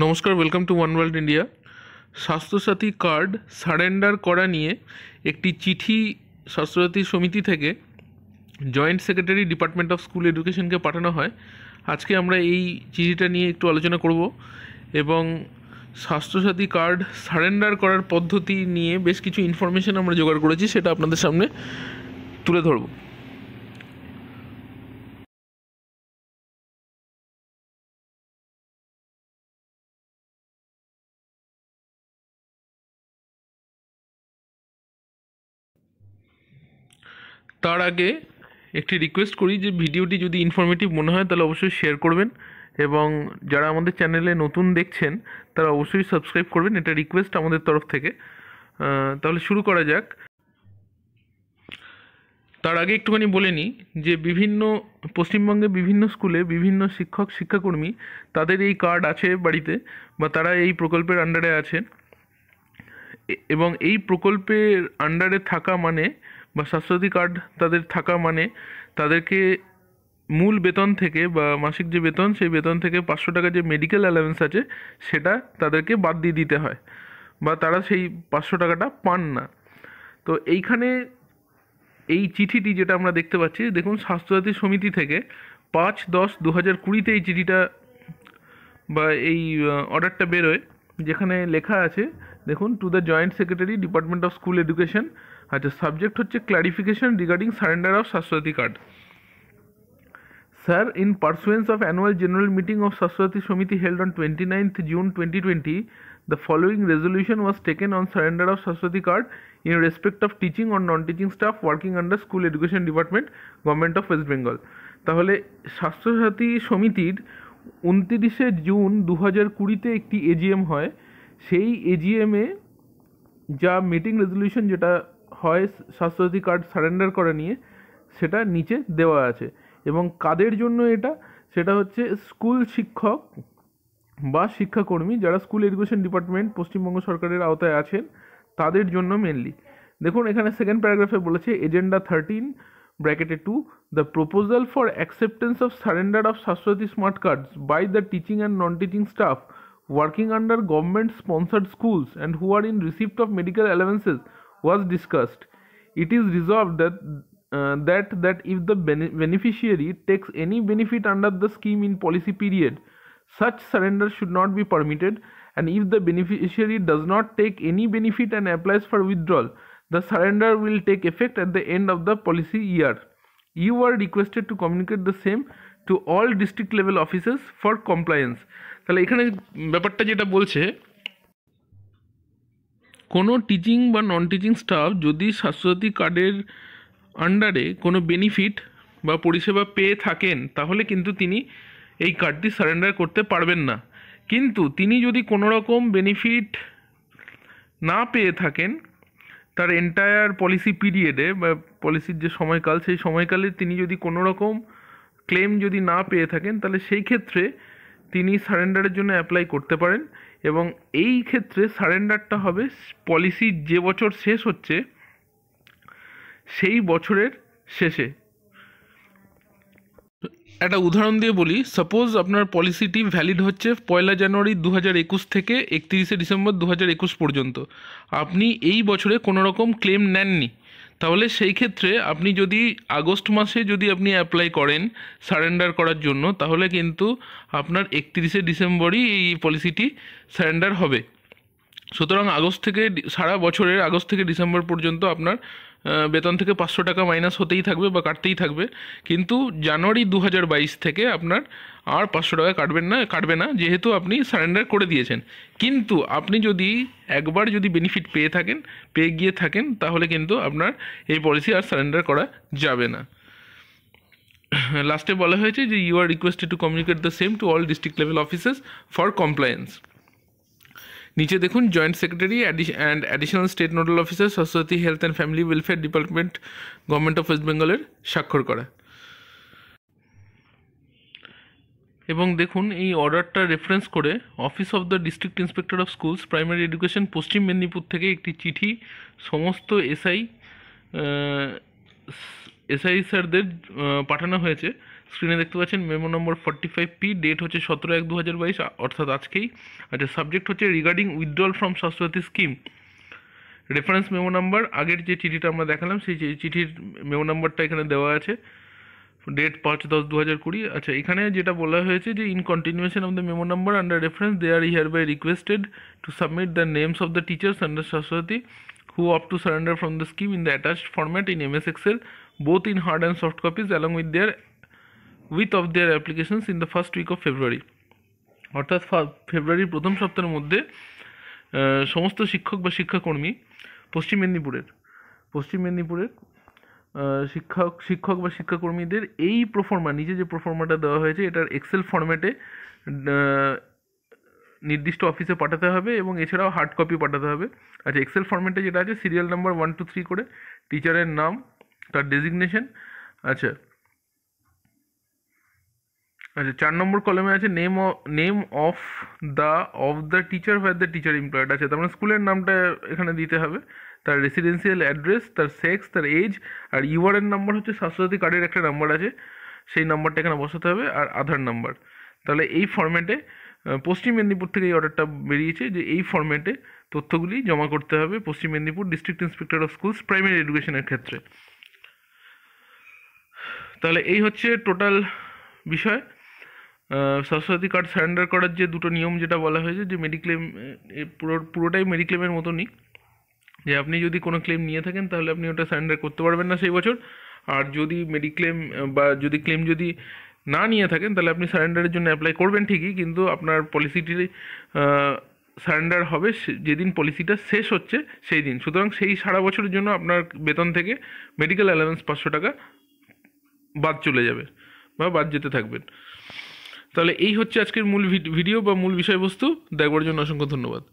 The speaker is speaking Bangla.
নমস্কার, welcome to one world India. Swasthyasathi card surrender করা নিয়ে একটি চিঠি স্বাস্থ্যসাথী সমিতি থেকে joint secretary department of school এডুকেশনকে পাঠানো হয়। আজকে আমরা এই চিঠিটা নিয়ে একটু আলোচনা করব এবং স্বাস্থ্যসাথী কার্ড সারেন্ডার করার পদ্ধতি নিয়ে বেশ কিছু ইনফরমেশন আমরা জোগাড় করেছি, সেটা আপনাদের সামনে তুলে ধরব। তার আগে একটি রিকোয়েস্ট করি যে ভিডিওটি যদি ইনফরমেটিভ মনে হয় তাহলে অবশ্যই শেয়ার করবেন এবং যারা আমাদের চ্যানেলে নতুন দেখছেন তারা অবশ্যই সাবস্ক্রাইব করবেন, এটা রিকোয়েস্ট আমাদের তরফ থেকে। তাহলে শুরু করা যাক। তার আগে একটুখানি বলে নিই যে পশ্চিমবঙ্গে বিভিন্ন স্কুলে বিভিন্ন শিক্ষক শিক্ষাকর্মী তাদের এই কার্ড আছে বাড়িতে, বা তারা এই প্রকল্পের আন্ডারে আছে এবং এই প্রকল্পের আন্ডারে থাকা মানে বা স্বাস্থ্যসাথী কার্ড তাদের থাকা মানে তাদেরকে মূল বেতন থেকে বা মাসিক যে বেতন সেই বেতন থেকে 500 টাকা যে মেডিকেল অ্যালাউন্স আছে সেটা তাদেরকে বাদ দিয়ে দিতে হয়, বা তারা সেই 500 টাকাটা পান না। তো এইখানে এই চিঠিটি যেটা আমরা দেখতে পাচ্ছি, দেখুন স্বাস্থ্যসাথী সমিতি থেকে 5/10/2020 এই চিঠিটা বা এই অর্ডারটা বেরোয়, যেখানে লেখা আছে দেখুন, to the joint secretary department of school education. আচ্ছা, সাবজেক্ট হচ্ছে clarification regarding surrender of Swasthya Sathi card. Sir, in pursuance of annual general meeting of Swasthya Samiti held on 29th June 2020, the following resolution was taken on surrender of Swasthya card in respect of teaching or non-teaching staff working under School Education Department, Government of West Bengal. তাহলে স্বাস্থ্যসাথী সমিতির 29শে জুন 2020-তে একটি এজিএম হয়। সেই এজিএমে যা মিটিং রেজলিউশন যেটা হয় স্বাস্থ্যসাথী কার্ড সারেন্ডার করা নিয়ে, সেটা নিচে দেওয়া আছে। এবং কাদের জন্য এটা, সেটা হচ্ছে স্কুল শিক্ষক বা শিক্ষাকর্মী যারা স্কুল এডুকেশন ডিপার্টমেন্ট পশ্চিমবঙ্গ সরকারের আওতায় আছেন তাদের জন্য মেনলি। দেখুন এখানে সেকেন্ড প্যারাগ্রাফে বলেছে, এজেন্ডা 13 ব্র্যাকেটে 2, the proposal for acceptance of surrender of Swasthya Sathi smart cards by the teaching and non teaching staff working under government sponsored schools and who are in receipt of medical allowances was discussed. It is resolved that if the beneficiary takes any benefit under the scheme in policy period, such surrender should not be permitted, and if the beneficiary does not take any benefit and applies for withdrawal, the surrender will take effect at the end of the policy year. You are requested to communicate the same to all district level officers for compliance. তাহলে এখানে ব্যাপারটা যেটা বলছে, কোনো টিচিং বা নন টিচিং স্টাফ যদি স্বাস্থ্যসাথী কার্ডের আন্ডারে কোনো বেনিফিট বা পরিষেবা পেয়ে থাকেন তাহলে কিন্তু তিনি এই কার্ডটি সারেন্ডার করতে পারবেন না। কিন্তু তিনি যদি কোনো রকম বেনিফিট না পেয়ে থাকেন তার এন্টায়ার পলিসি পিরিয়ডে বা পলিসির যে সময়কাল, সেই সময়কালে তিনি যদি কোনো রকম ক্লেম যদি না পেয়ে থাকেন তাহলে সেই ক্ষেত্রে তিনি সারেন্ডারের জন্য অ্যাপ্লাই করতে পারেন। এবং এই ক্ষেত্রে সারেন্ডারটা হবে পলিসির যে বছর শেষ হচ্ছে সেই বছরের শেষে। একটা উদাহরণ দিয়ে বলি, সাপোজ আপনার পলিসিটি ভ্যালিড হচ্ছে 1 জানুয়ারি 2021 থেকে 31শে ডিসেম্বর 2021 পর্যন্ত। আপনি এই বছরে কোনো রকম ক্লেম নেননি, তাহলে সেই ক্ষেত্রে আপনি যদি আগস্ট মাসে যদি আপনি অ্যাপ্লাই করেন সারেন্ডার করার জন্য, তাহলে কিন্তু আপনার 31শে ডিসেম্বরই এই পলিসিটি সারেন্ডার হবে। সুতরাং সারা বছরের আগস্ট থেকে ডিসেম্বর পর্যন্ত আপনার বেতন থেকে 500 টাকা মাইনাস হতেই থাকবে বা কাটতেই থাকবে, কিন্তু জানুয়ারি 2022 থেকে আপনার আর 500 টাকা কাটবে না, যেহেতু আপনি সারেন্ডার করে দিয়েছেন। কিন্তু আপনি যদি একবার যদি বেনিফিট পেয়ে গিয়ে থাকেন তাহলে কিন্তু আপনার এই পলিসি আর সারেন্ডার করা যাবে না। লাস্টে বলা হয়েছে যে you are requested to communicate the same to all district level officers for compliance. নিচে দেখুন, joint secretary and additional state nodal officer Swasthya Sathi health and family welfare department, government of West বেঙ্গলের স্বাক্ষর করা। এবং দেখুন এই অর্ডারটা রেফারেন্স করে office of the district inspector of schools primary education Paschim Medinipur থেকে একটি চিঠি সমস্ত এসআই স্যারদের পাঠানো হয়েছে। স্ক্রিনে দেখতে পাচ্ছেন মেমো নম্বর 45P, ডেট হচ্ছে 17/1/2022, অর্থাৎ আজকেই। আচ্ছা, সাবজেক্ট হচ্ছে regarding withdrawal from Swasthya Sathi scheme. Reference memo number, আগের যে চিঠিটা আমরা দেখালাম সেই চিঠির মেমো নাম্বারটা এখানে দেওয়া আছে, ডেট 5/10/2020। আচ্ছা, এখানে যেটা বলা হয়েছে যে in continuation of the memo number under reference they are hereby requested to submit the names of the teachers under Swasthya Sathi who opt to surrender from the scheme in the attached format in MS Excel, both in hard and soft copies, along with of their applications in the first week of February. অর্থাৎ ফেব্রুয়ারির প্রথম সপ্তাহের মধ্যে সমস্ত শিক্ষক বা শিক্ষাকর্মী পশ্চিম মেদিনীপুরের শিক্ষক বা শিক্ষাকর্মীদের এই প্রোফর্মা, নিচে যে প্রোফর্মাটা দেওয়া হয়েছে এটার এক্সেল ফরম্যাটে নির্দিষ্ট অফিসে পাঠাতে হবে এবং এছাড়াও হার্ড কপি পাঠাতে হবে। আচ্ছা, এক্সেল ফরম্যাটে যেটা আছে সিরিয়াল নাম্বার 1 2 3 করে, টিচারের নাম, তার ডেজিগনেশন। আচ্ছা, 4 নম্বর কলমে আছে name of the teacher where the teacher employed. আছে, তার মানে স্কুলের নামটা এখানে দিতে হবে, তার রেসিডেন্সিয়াল অ্যাড্রেস, তার সেক্স, তার এজ, আর ইউআরএন নাম্বার হচ্ছে স্বাস্থ্যসাথী কার্ডের একটা নাম্বার আছে, সেই নাম্বারটা এখানে বসাতে হবে, আর আধার নাম্বার। তাহলে এই ফরম্যাটে পশ্চিম মেদিনীপুর থেকে এই অর্ডারটা বেরিয়েছে যে এই ফরম্যাটে তথ্যগুলি জমা করতে হবে পশ্চিম Medinipur district inspector of schools primary এডুকেশনের ক্ষেত্রে। তাহলে এই হচ্ছে টোটাল বিষয়। স্বাস্থ্যসাথী কার্ড সারেন্ডার করার যে দুটো নিয়ম যেটা বলা হয়েছে, যে মেডিক্লেম পুরোটাই মেডিক্লেমের মতনই, যে আপনি যদি কোনো ক্লেম নিয়ে থাকেন তাহলে আপনি ওটা সারেন্ডার করতে পারবেন না সেই বছর, আর যদি মেডিক্লেম বা যদি ক্লেম যদি না নিয়ে থাকেন তাহলে আপনি সারেন্ডারের জন্য অ্যাপ্লাই করবেন ঠিকই, কিন্তু আপনার পলিসিটি সারেন্ডার হবে যেদিন পলিসিটা শেষ হচ্ছে সেই দিন। সুতরাং সেই সারা বছরের জন্য আপনার বেতন থেকে মেডিকেল অ্যালাউন্স 500 টাকা বাদ চলে যাবে বা বাদ যেতে থাকবেন। তাহলে এই হচ্ছে আজকের মূল ভিডিও বা মূল বিষয়বস্তু। দেখবার জন্য অসংখ্য ধন্যবাদ।